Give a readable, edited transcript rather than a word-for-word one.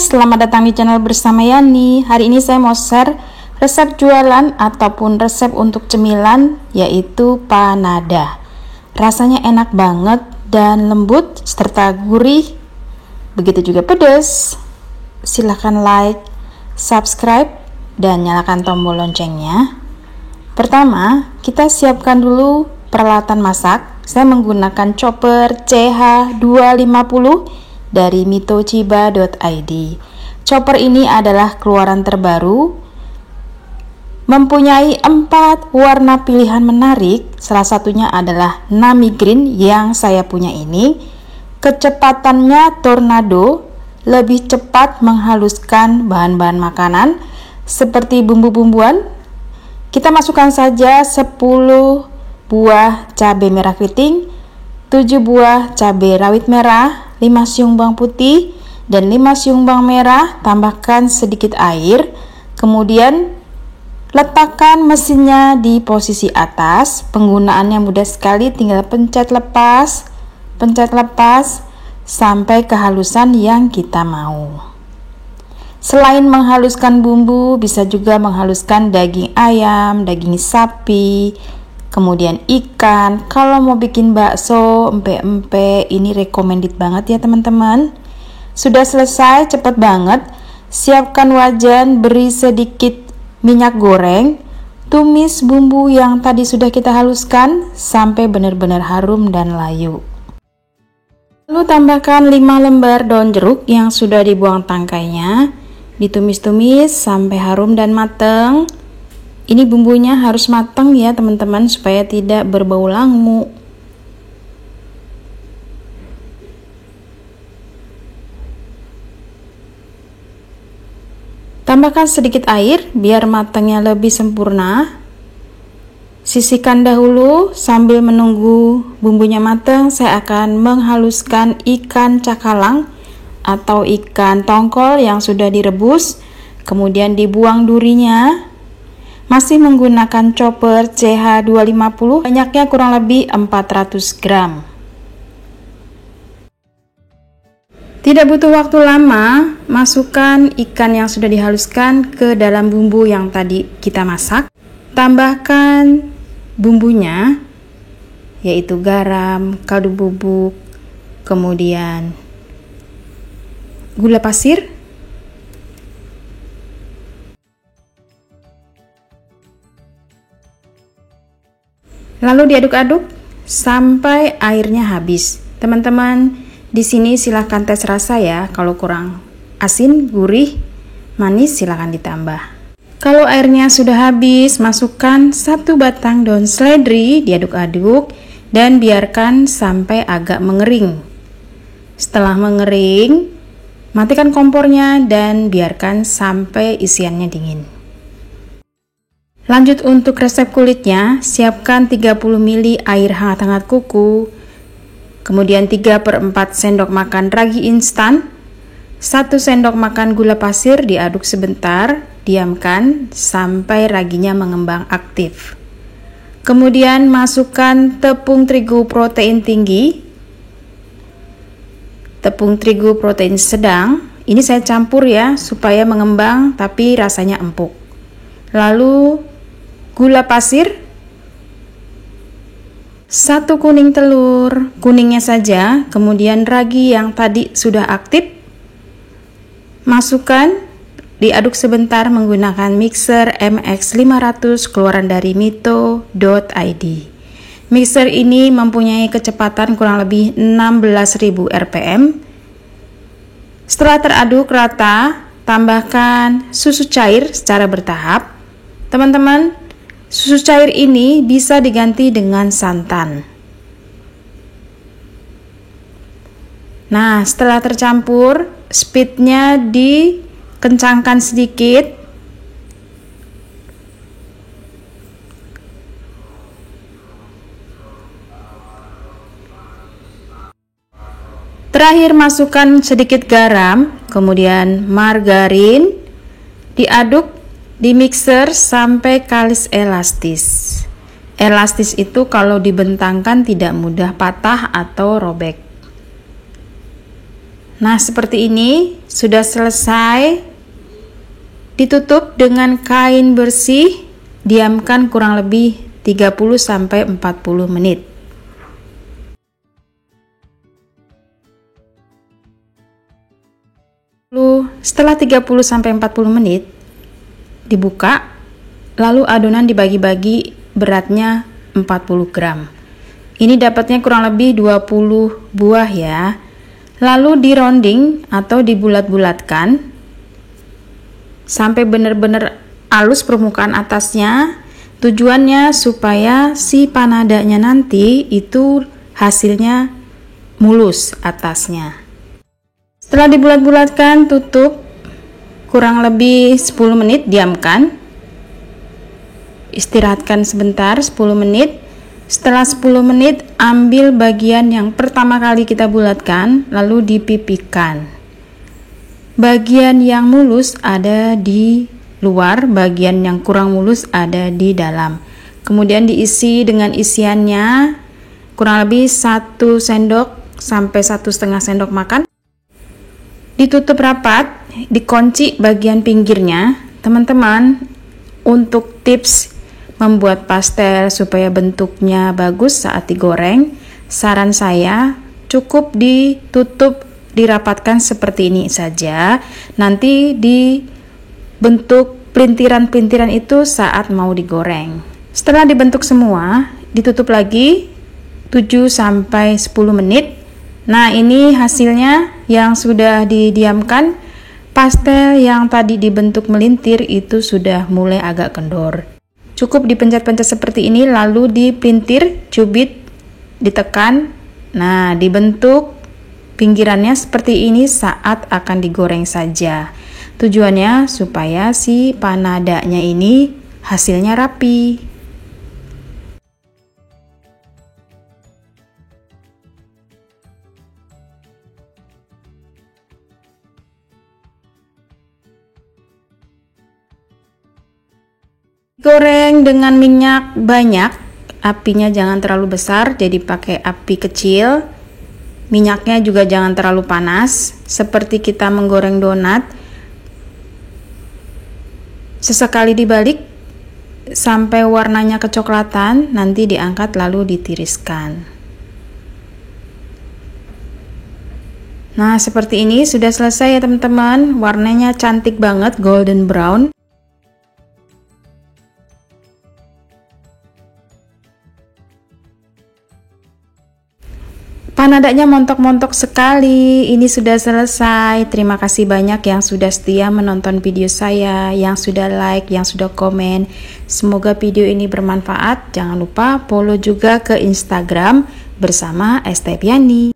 selamat datang di channel bersama Yani. Hari ini saya mau share resep jualan ataupun resep untuk cemilan, yaitu panada. Rasanya enak banget dan lembut serta gurih, begitu juga pedas. Silahkan like, subscribe, dan nyalakan tombol loncengnya. Pertama, kita siapkan dulu peralatan masak. Saya menggunakan chopper CH250 dari mitochiba.id. Chopper ini adalah keluaran terbaru, mempunyai 4 warna pilihan menarik. Salah satunya adalah Nami Green yang saya punya ini. Kecepatannya tornado, lebih cepat menghaluskan bahan-bahan makanan seperti bumbu-bumbuan. Kita masukkan saja 10 buah cabai merah keriting, 7 buah cabai rawit merah, 5 siung bawang putih, dan 5 siung bawang merah. Tambahkan sedikit air, kemudian letakkan mesinnya di posisi atas. Penggunaannya mudah sekali, tinggal pencet lepas sampai kehalusan yang kita mau. Selain menghaluskan bumbu, bisa juga menghaluskan daging ayam, daging sapi, kemudian ikan. Kalau mau bikin bakso, empe-empe, ini recommended banget ya teman-teman. Sudah selesai, cepet banget. Siapkan wajan, beri sedikit minyak goreng, tumis bumbu yang tadi sudah kita haluskan sampai benar-benar harum dan layu. Lalu tambahkan 5 lembar daun jeruk yang sudah dibuang tangkainya. Ditumis-tumis sampai harum dan matang. Ini bumbunya harus matang ya teman-teman, supaya tidak berbau langu. Tambahkan sedikit air biar matangnya lebih sempurna. Sisihkan dahulu. Sambil menunggu bumbunya matang, saya akan menghaluskan ikan cakalang atau ikan tongkol yang sudah direbus, kemudian dibuang durinya. Masih menggunakan chopper CH250, banyaknya kurang lebih 400 gram. Tidak butuh waktu lama, masukkan ikan yang sudah dihaluskan ke dalam bumbu yang tadi kita masak. Tambahkan bumbunya, yaitu garam, kaldu bubuk, kemudian gula pasir, lalu diaduk-aduk sampai airnya habis. Teman-teman, di sini silahkan tes rasa ya. Kalau kurang asin, gurih, manis silahkan ditambah. Kalau airnya sudah habis, masukkan 1 batang daun seledri, diaduk-aduk dan biarkan sampai agak mengering. Setelah mengering, matikan kompornya dan biarkan sampai isiannya dingin. Lanjut untuk resep kulitnya, siapkan 30 ml air hangat-hangat kuku, kemudian 3/4 sendok makan ragi instan, 1 sendok makan gula pasir, diaduk sebentar, diamkan sampai raginya mengembang aktif. Kemudian masukkan tepung terigu protein tinggi, tepung terigu protein sedang. Ini saya campur ya supaya mengembang tapi rasanya empuk. Lalu gula pasir, 1 kuning telur, kuningnya saja. Kemudian ragi yang tadi sudah aktif, masukkan, diaduk sebentar menggunakan mixer MX500 keluaran dari mito.id. Mixer ini mempunyai kecepatan kurang lebih 16.000 rpm. Setelah teraduk rata, tambahkan susu cair secara bertahap. Teman-teman, susu cair ini bisa diganti dengan santan. Nah, setelah tercampur, speednya dikencangkan sedikit. Terakhir masukkan sedikit garam, kemudian margarin, diaduk di mixer sampai kalis elastis. Elastis itu kalau dibentangkan tidak mudah patah atau robek. Nah, seperti ini sudah selesai. Ditutup dengan kain bersih, diamkan kurang lebih 30-40 menit. Setelah 30-40 menit dibuka, lalu adonan dibagi-bagi, beratnya 40 gram. Ini dapatnya kurang lebih 20 buah ya. Lalu di rounding atau dibulat-bulatkan sampai benar-benar halus permukaan atasnya. Tujuannya supaya si panadanya nanti itu hasilnya mulus atasnya. Setelah dibulat-bulatkan, tutup kurang lebih 10 menit, diamkan. Istirahatkan sebentar 10 menit. Setelah 10 menit, ambil bagian yang pertama kali kita bulatkan, lalu dipipihkan. Bagian yang mulus ada di luar, bagian yang kurang mulus ada di dalam. Kemudian diisi dengan isiannya kurang lebih 1 sendok sampai 1,5 sendok makan. Ditutup rapat, dikunci bagian pinggirnya. Teman-teman, untuk tips membuat pastel supaya bentuknya bagus saat digoreng, saran saya cukup ditutup, dirapatkan seperti ini saja. Nanti dibentuk pelintiran-pelintiran itu saat mau digoreng. Setelah dibentuk semua, ditutup lagi 7-10 menit. Nah, ini hasilnya yang sudah didiamkan. Pastel yang tadi dibentuk melintir itu sudah mulai agak kendor. Cukup dipencet-pencet seperti ini, lalu dipelintir, cubit, ditekan. Nah, dibentuk pinggirannya seperti ini saat akan digoreng saja. Tujuannya supaya si panadanya ini hasilnya rapi. Goreng dengan minyak banyak, apinya jangan terlalu besar, jadi pakai api kecil. Minyaknya juga jangan terlalu panas, seperti kita menggoreng donat. Sesekali dibalik sampai warnanya kecoklatan, nanti diangkat lalu ditiriskan. Nah, seperti ini sudah selesai ya teman-teman. Warnanya cantik banget, golden brown. Panadanya montok-montok sekali. Ini sudah selesai. Terima kasih banyak yang sudah setia menonton video saya, yang sudah like, yang sudah komen. Semoga video ini bermanfaat. Jangan lupa follow juga ke Instagram bersama Estepiani.